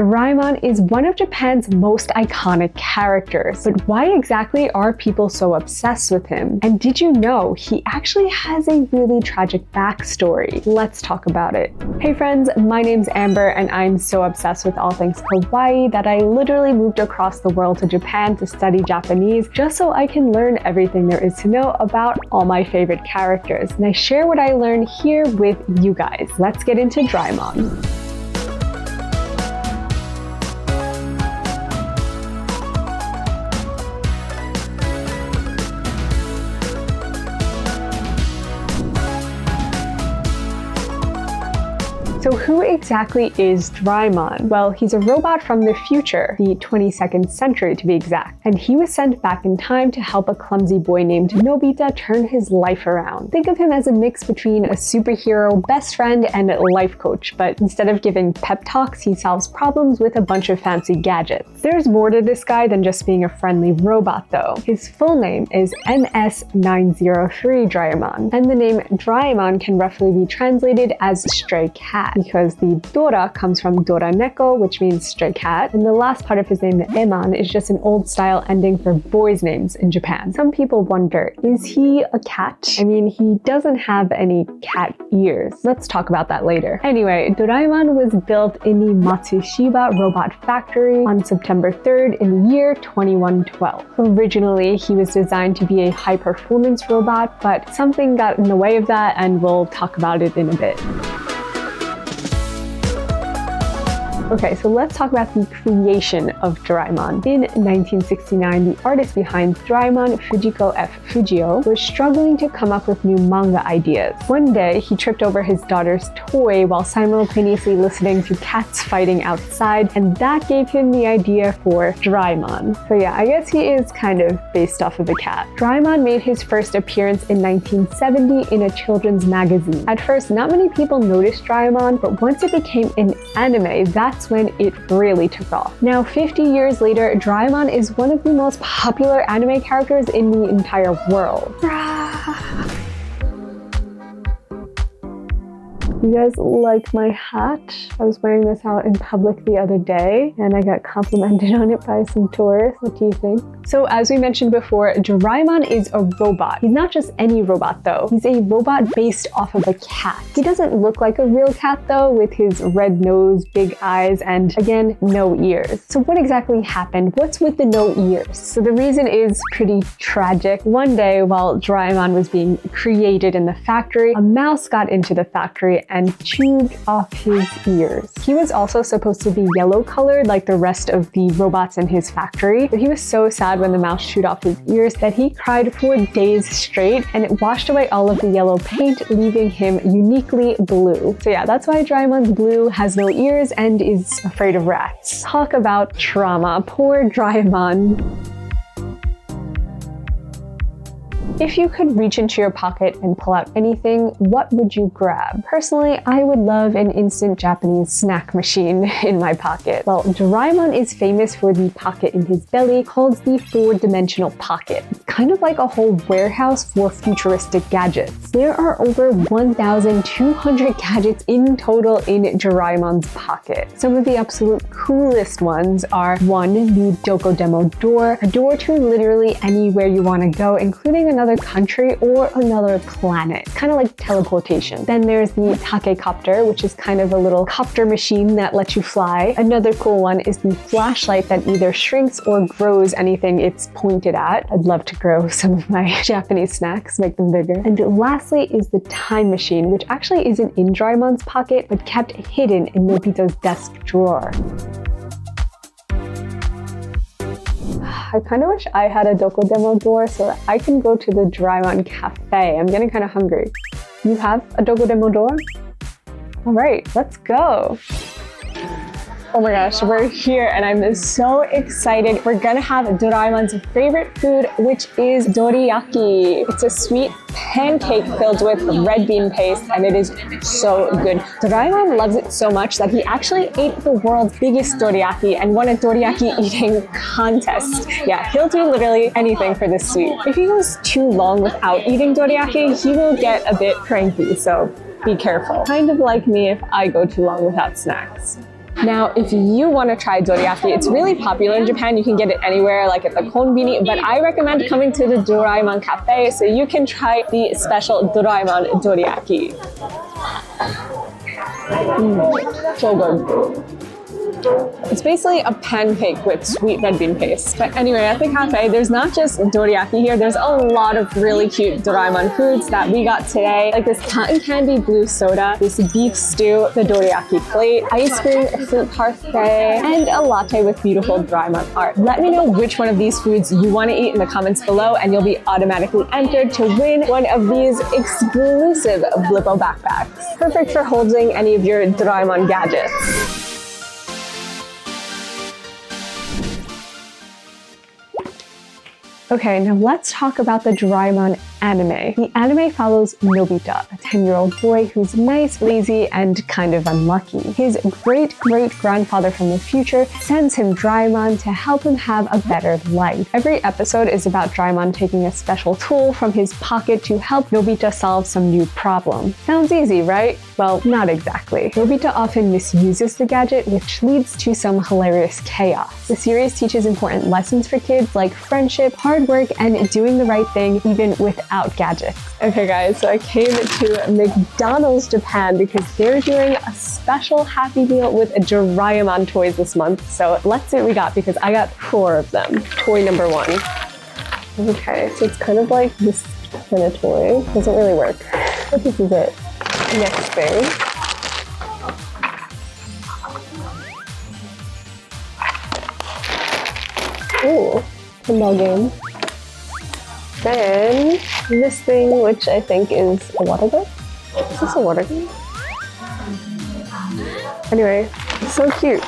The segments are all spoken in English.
Doraemon is one of Japan's most iconic characters, but why exactly are people so obsessed with him? And did you know he actually has a really tragic backstory? Let's talk about it. Hey friends, my name's Amber and I'm so obsessed with all things kawaii that I literally moved across the world to Japan to study Japanese just so I can learn everything there is to know about all my favorite characters. And I share what I learned here with you guys. Let's get into Doraemon. So who exactly is Doraemon? Well, he's a robot from the future, the 22nd century to be exact, and he was sent back in time to help a clumsy boy named Nobita turn his life around. Think of him as a mix between a superhero, best friend, and a life coach, but instead of giving pep talks, he solves problems with a bunch of fancy gadgets. There's more to this guy than just being a friendly robot though. His full name is MS-903 Doraemon, and the name Doraemon can roughly be translated as stray cat, because the Dora comes from Dora Neko, which means stray cat, and the last part of his name, the Eman, is just an old style ending for boys' names in Japan. Some people wonder, is he a cat? I mean, he doesn't have any cat ears. Let's talk about that later. Anyway, Doraemon was built in the Matsushiba Robot Factory on September 3rd in the year 2112. Originally, he was designed to be a high-performance robot, but something got in the way of that, and we'll talk about it in a bit. Okay, so let's talk about the creation of Doraemon. In 1969, the artist behind Doraemon, Fujiko F. Fujio, was struggling to come up with new manga ideas. One day, he tripped over his daughter's toy while simultaneously listening to cats fighting outside, and that gave him the idea for Doraemon. So yeah, I guess he is kind of based off of a cat. Doraemon made his first appearance in 1970 in a children's magazine. At first, not many people noticed Doraemon, but once it became an anime, that's when it really took off. Now, 50 years later, Doraemon is one of the most popular anime characters in the entire world. You guys like my hat? I was wearing this out in public the other day and I got complimented on it by some tourists. What do you think? So as we mentioned before, Doraemon is a robot. He's not just any robot though. He's a robot based off of a cat. He doesn't look like a real cat though, with his red nose, big eyes, and again, no ears. So what exactly happened? What's with the no ears? So the reason is pretty tragic. One day while Doraemon was being created in the factory, a mouse got into the factory and chewed off his ears. He was also supposed to be yellow colored like the rest of the robots in his factory, but he was so sad when the mouse chewed off his ears that he cried for days straight, and it washed away all of the yellow paint, leaving him uniquely blue. So yeah, that's why Doraemon's blue, has no ears, and is afraid of rats. Talk about trauma. Poor Doraemon. If you could reach into your pocket and pull out anything, what would you grab? Personally, I would love an instant Japanese snack machine in my pocket. Well, Doraemon is famous for the pocket in his belly called the four-dimensional pocket. It's kind of like a whole warehouse for futuristic gadgets. There are over 1,200 gadgets in total in Doraemon's pocket. Some of the absolute coolest ones are 1. The Dokodemo door, a door to literally anywhere you want to go, including another country or another planet, kind of like teleportation. Then there's the Takecopter, which is kind of a little copter machine that lets you fly. Another cool one is the flashlight that either shrinks or grows anything it's pointed at. I'd love to grow some of my Japanese snacks, make them bigger. And lastly is the time machine, which actually isn't in Doraemon's pocket, but kept hidden in Nobita's desk drawer. I kind of wish I had a Dokodemo door so that I can go to the Doraemon cafe. I'm getting kind of hungry. You have a Dokodemo door? All right, let's go. Oh my gosh, we're here and I'm so excited. We're gonna have Doraemon's favorite food, which is dorayaki. It's a sweet pancake filled with red bean paste and it is so good. Doraemon loves it so much that he actually ate the world's biggest dorayaki and won a dorayaki eating contest. Yeah, he'll do literally anything for this sweet. If he goes too long without eating dorayaki, he will get a bit cranky, so be careful. Kind of like me if I go too long without snacks. Now, if you want to try dorayaki, it's really popular in Japan. You can get it anywhere, like at the konbini, but I recommend coming to the Doraemon cafe so you can try the special Doraemon dorayaki. So good. It's basically a pancake with sweet red bean paste. But anyway, at the cafe, there's not just dorayaki here, there's a lot of really cute Doraemon foods that we got today, like this cotton candy blue soda, this beef stew, the dorayaki plate, ice cream, a fruit parfait, and a latte with beautiful Doraemon art. Let me know which one of these foods you want to eat in the comments below, and you'll be automatically entered to win one of these exclusive Blippo backpacks. Perfect for holding any of your Doraemon gadgets. Okay, now let's talk about the Doraemon anime. The anime follows Nobita, a 10-year-old boy who's nice, lazy, and kind of unlucky. His great-great-grandfather from the future sends him Doraemon to help him have a better life. Every episode is about Doraemon taking a special tool from his pocket to help Nobita solve some new problem. Sounds easy, right? Well, not exactly. Nobita often misuses the gadget, which leads to some hilarious chaos. The series teaches important lessons for kids like friendship, hard work, and doing the right thing even without gadgets. Okay guys, so I came to McDonald's Japan because they're doing a special Happy Meal with Doraemon toys this month. So let's see what we got because I got 4 of them. Toy number 1. Okay, so it's kind of like this kind of toy. Doesn't really work. But this is it. Next thing. Ooh, a ball game. Then this thing, which I think is a water gun. Is this a water gun? Anyway, so cute.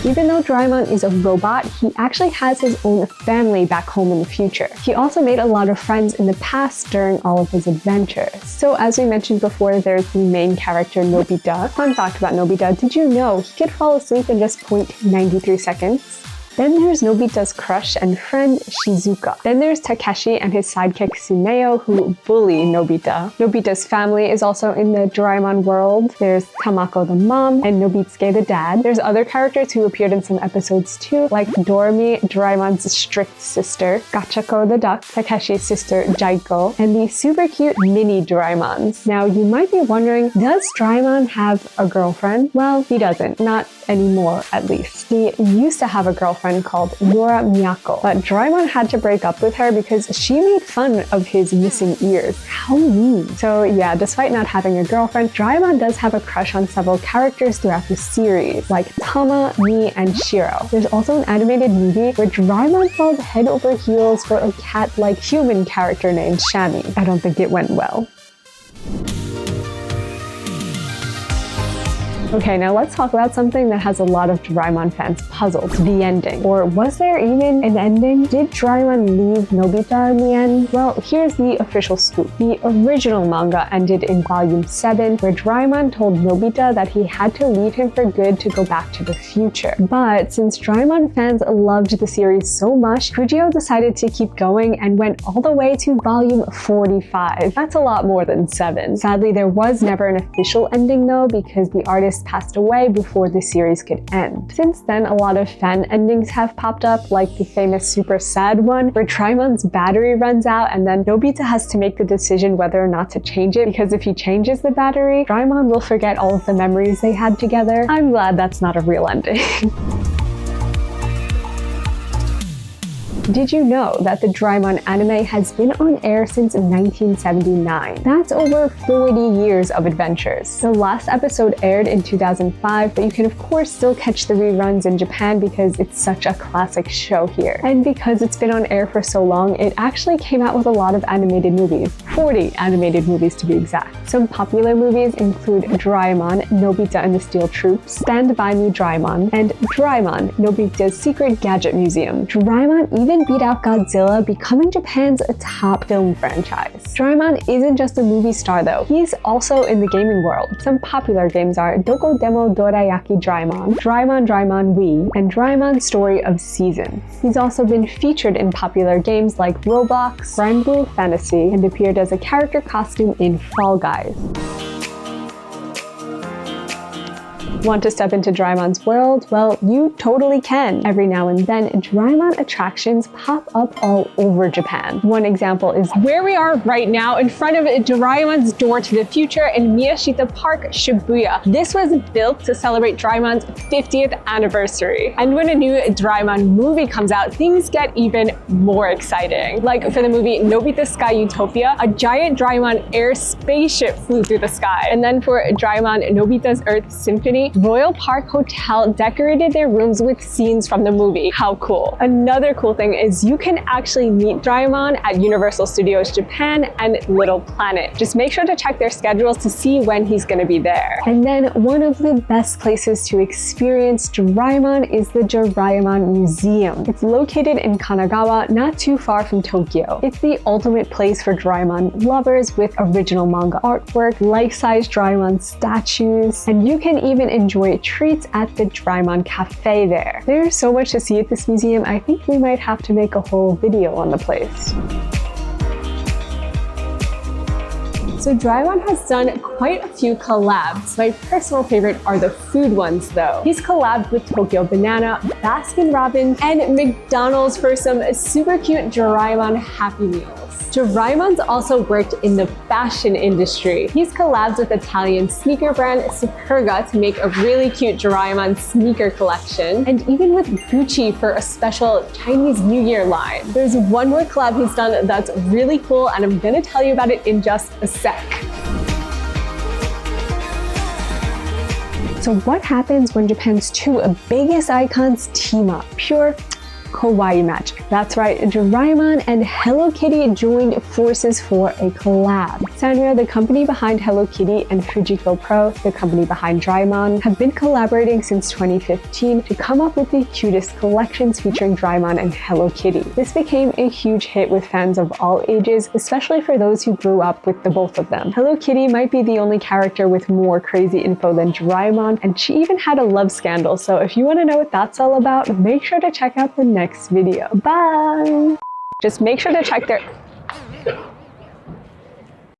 Even though Doraemon is a robot, he actually has his own family back home in the future. He also made a lot of friends in the past during all of his adventures. So as we mentioned before, there's the main character Nobita. Fun fact about Nobita, did you know he could fall asleep in just 0.93 seconds? Then there's Nobita's crush and friend, Shizuka. Then there's Takeshi and his sidekick Sumeo, who bully Nobita. Nobita's family is also in the Doraemon world. There's Tamako the mom and Nobitsuke the dad. There's other characters who appeared in some episodes too, like Doremi, Doraemon's strict sister, Gachako the duck, Takeshi's sister Jaiko, and the super cute mini Doraemons. Now you might be wondering, does Doraemon have a girlfriend? Well, he doesn't. Not anymore, at least. He used to have a girlfriend called Yora Miyako, but Doraemon had to break up with her because she made fun of his missing ears. How mean. So yeah, despite not having a girlfriend, Doraemon does have a crush on several characters throughout the series, like Tama, Mi, and Shiro. There's also an animated movie where Doraemon falls head over heels for a cat-like human character named Shami. I don't think it went well. Okay, now let's talk about something that has a lot of Doraemon fans puzzled, the ending. Or was there even an ending? Did Doraemon leave Nobita in the end? Well, here's the official scoop. The original manga ended in volume 7, where Doraemon told Nobita that he had to leave him for good to go back to the future. But since Doraemon fans loved the series so much, Fujio decided to keep going and went all the way to volume 45. That's a lot more than 7. Sadly, there was never an official ending though, because the artist passed away before the series could end. Since then, a lot of fan endings have popped up, like the famous super sad one, where Doraemon's battery runs out and then Nobita has to make the decision whether or not to change it, because if he changes the battery, Doraemon will forget all of the memories they had together. I'm glad that's not a real ending. Did you know that the Doraemon anime has been on air since 1979? That's over 40 years of adventures. The last episode aired in 2005, but you can of course still catch the reruns in Japan because it's such a classic show here. And because it's been on air for so long, it actually came out with a lot of animated movies. 40 animated movies to be exact. Some popular movies include Doraemon, Nobita and the Steel Troops, Stand By Me Doraemon, and Doraemon, Nobita's Secret Gadget Museum. Doraemon even even beat out Godzilla, becoming Japan's top film franchise. Doraemon isn't just a movie star though, he's also in the gaming world. Some popular games are Doko Demo Dorayaki Doraemon, Doraemon Wii, and Doraemon Story of Seasons. He's also been featured in popular games like Roblox, Granblue Fantasy, and appeared as a character costume in Fall Guys. Want to step into Doraemon's world? Well, you totally can. Every now and then, Doraemon attractions pop up all over Japan. One example is where we are right now in front of Doraemon's Door to the Future in Miyashita Park, Shibuya. This was built to celebrate Doraemon's 50th anniversary. And when a new Doraemon movie comes out, things get even more exciting. Like for the movie Nobita Sky Utopia, a giant Doraemon air spaceship flew through the sky. And then for Doraemon Nobita's Earth Symphony, Royal Park Hotel decorated their rooms with scenes from the movie. How cool. Another cool thing is you can actually meet Doraemon at Universal Studios Japan and Little Planet. Just make sure to check their schedules to see when he's going to be there. And then one of the best places to experience Doraemon is the Doraemon Museum. It's located in Kanagawa, not too far from Tokyo. It's the ultimate place for Doraemon lovers with original manga artwork, life-size Doraemon statues, and you can even enjoy treats at the Doraemon Cafe there. There's so much to see at this museum, I think we might have to make a whole video on the place. So Doraemon has done quite a few collabs. My personal favorite are the food ones though. He's collabed with Tokyo Banana, Baskin Robbins, and McDonald's for some super cute Doraemon Happy Meals. Doraemon's also worked in the fashion industry. He's collabed with Italian sneaker brand Superga to make a really cute Doraemon sneaker collection, and even with Gucci for a special Chinese New Year line. There's one more collab he's done that's really cool, and I'm gonna tell you about it in just a sec. So what happens when Japan's two biggest icons team up? Pure kawaii magic. That's right, Doraemon and Hello Kitty joined forces for a collab. Sanrio, the company behind Hello Kitty, and Fujiko Pro, the company behind Doraemon, have been collaborating since 2015 to come up with the cutest collections featuring Doraemon and Hello Kitty. This became a huge hit with fans of all ages, especially for those who grew up with the both of them. Hello Kitty might be the only character with more crazy info than Doraemon, and she even had a love scandal, so if you want to know what that's all about, make sure to check out the next video. Bye! Just make sure to check their